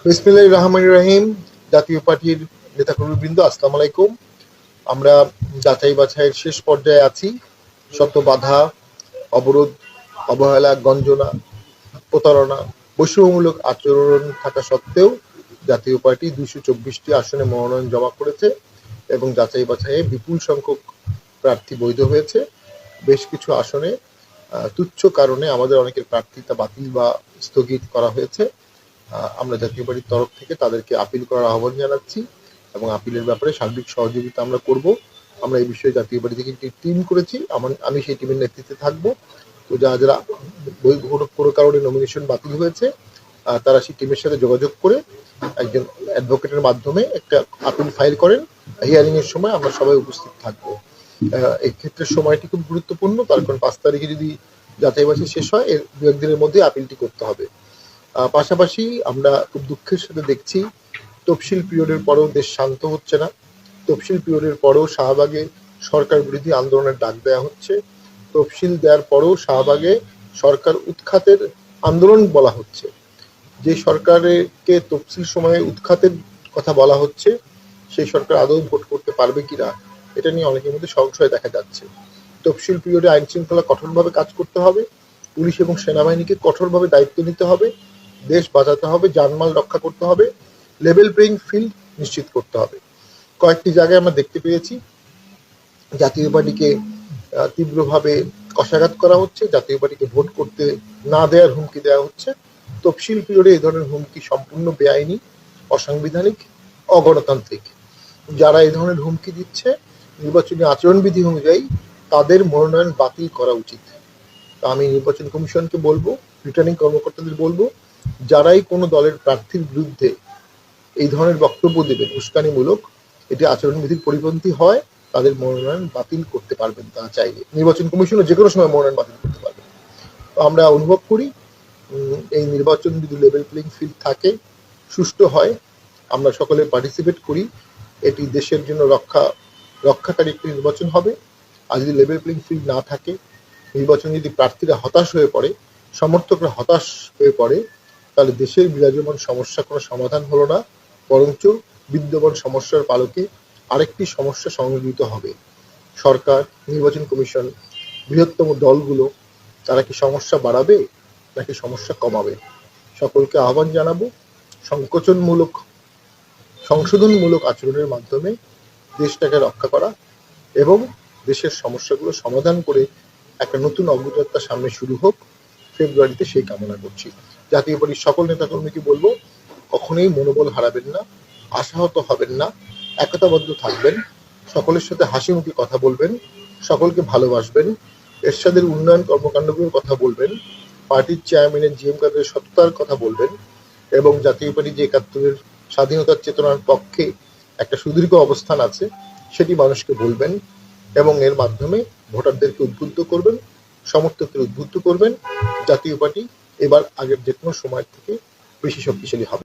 বিসমিল্লাহির রহমানির রহিম। জাতীয় পার্টির নেতাকর্মীবৃন্দ, আসসালামু আলাইকুম। আমরা যাচাই বাছাইয়ের শেষ পর্যায়ে আছি। শত বাধা, অবরোধ, অবহেলা, গঞ্জনা, প্রতারণা, বৈষম্যমূলক আচরণ থাকা সত্ত্বেও জাতীয় পার্টি 224টি আসনে মনোনয়ন জমা করেছে এবং যাচাই বাছাইয়ে বিপুল সংখ্যক প্রার্থী বৈধ হয়েছে। বেশ কিছু আসনে তুচ্ছ কারণে আমাদের অনেকের প্রার্থিতা বাতিল বা স্থগিত করা হয়েছে। আমরা জাতীয় পার্টির তরফ থেকে তাদেরকে আপিল করার আহ্বান জানাচ্ছি এবং আপিলের ব্যাপারে সার্বিক সহযোগিতা আমরা করব। আমরা এই বিষয়ে জাতীয় পার্টি থেকে একটি টিম করেছি, আমি সেই টিমের নেতৃত্বে থাকব। তো যারা কোনো কারণে নমিনেশন বাতিল হয়েছে তারা সেই টিমের সাথে যোগাযোগ করে একজন অ্যাডভোকেটের মাধ্যমে একটা আপিল ফাইল করেন। হিয়ারিং এর সময় আমরা সবাই উপস্থিত থাকবো। এই ক্ষেত্রে সময়টি খুব গুরুত্বপূর্ণ, তার কারণ 5 তারিখে যদি যাচাই বাছাই শেষ হয় এর 2-1 দিনের মধ্যে আপিলটি করতে হবে। পাশাপাশি আমরা খুব দুঃখের সাথে দেখছি তফসিল পিরিয়ডের পরেও দেশ শান্ত হচ্ছে না। তফসিল পিরিয়ডের পরেও শাহবাগে সরকার বিরোধী আন্দোলনের ডাক দেওয়া হচ্ছে। তফসিল দেওয়ার পরেও শাহবাগে সরকার উৎখাতের আন্দোলন বলা হচ্ছে। যে সরকারকে তফসিল সময়ে উৎখাতের কথা বলা হচ্ছে সেই সরকার আদৌ ভোট করতে পারবে কিনা এটা নিয়ে অনেকের মধ্যে সংশয় দেখা যাচ্ছে। তফসিল পিরিয়ডে আইন শৃঙ্খলা কঠোরভাবে কাজ করতে হবে, পুলিশ এবং সেনাবাহিনীকে কঠোরভাবে দায়িত্ব নিতে হবে, দেশ বাঁচাতে হবে, জানমাল রক্ষা করতে হবে, লেভেল প্লেইং ফিল্ড নিশ্চিত করতে হবে। কয়েকটি জায়গায় আমরা দেখতে পেয়েছি জাতীয় পার্টিকে তীব্রভাবে কষাঘাত করা হচ্ছে, জাতীয় পার্টিকে ভোট করতে না দেওয়ার হুমকি দেওয়া হচ্ছে। তফসিল পিরিয়ডে এই ধরনের হুমকি সম্পূর্ণ বেআইনি, অসাংবিধানিক, অগণতান্ত্রিক। যারা এই ধরনের হুমকি দিচ্ছে নির্বাচনী আচরণবিধি অনুযায়ী তাদের মনোনয়ন বাতিল করা উচিত। আমি নির্বাচন কমিশনকে বলবো, রিটার্নিং কর্মকর্তাদের বলবো, যারাই কোনো দলের প্রার্থীর বিরুদ্ধে এই ধরনের বক্তব্য দেবেন উস্কানিমূলক, এটি আচরণবিধির পরিপন্থী হয়, তাদের মনোনয়ন বাতিল করতে পারবেন তারা চাইলে। নির্বাচন কমিশনও যে কোনো সময় মনোনয়ন বাতিল করতে পারবেন। তো আমরা অনুভব করি এই নির্বাচন যদি লেভেল প্লেইং ফিল্ড থাকে, সুষ্ঠু হয়, আমরা সকলে পার্টিসিপেট করি, এটি দেশের জন্য রক্ষাকারী একটি নির্বাচন হবে। আর যদি লেভেল প্লেইং ফিল্ড না থাকে, নির্বাচন যদি প্রার্থীরা হতাশ হয়ে পড়ে, সমর্থকরা হতাশ হয়ে পড়ে, তাহলে দেশের বিরাজমান সমস্যা কোনো সমাধান হলো না, বরঞ্চ বিদ্যমান সমস্যার পালকে আরেকটি সমস্যা সংযোজিত হবে। সরকার, নির্বাচন কমিশন, বৃহত্তম দলগুলো তারা কি সমস্যা বাড়াবে নাকি সমস্যা কমাবে? সকলকে আহ্বান জানাবো সংশোধনমূলক আচরণের মাধ্যমে দেশটাকে রক্ষা করা এবং দেশের সমস্যাগুলো সমাধান করে একটা নতুন অগ্রযাত্রা সামনে শুরু হোক। ফেব্রুয়ারিতে সেই কামনা করছি। জাতীয় পার্টির সকল নেতাকর্মীকে বলবো, কখনোই মনোবল হারাবেন না, আশাহত হবেন না, একতাবদ্ধ থাকবেন, সকলের সাথে হাসি মুখে কথা বলবেন, সকলকে ভালোবাসবেন, এরশাদের উন্নয়ন কর্মকাণ্ডগুলোর কথা বলবেন, পার্টির চেয়ারম্যানের জিএম কাদের সততার কথা বলবেন এবং জাতীয় পার্টি যে ৭১-এর স্বাধীনতার চেতনার পক্ষে একটা সুদীর্ঘ অবস্থান আছে সেটি মানুষকে বলবেন এবং এর মাধ্যমে ভোটারদেরকে উদ্বুদ্ধ করবেন, সমর্থকদের উদ্বুদ্ধ করবেন। জাতীয় পার্টি এবার আগের যে কোনো সময়ের থেকে বেশি শক্তিশালী হবে।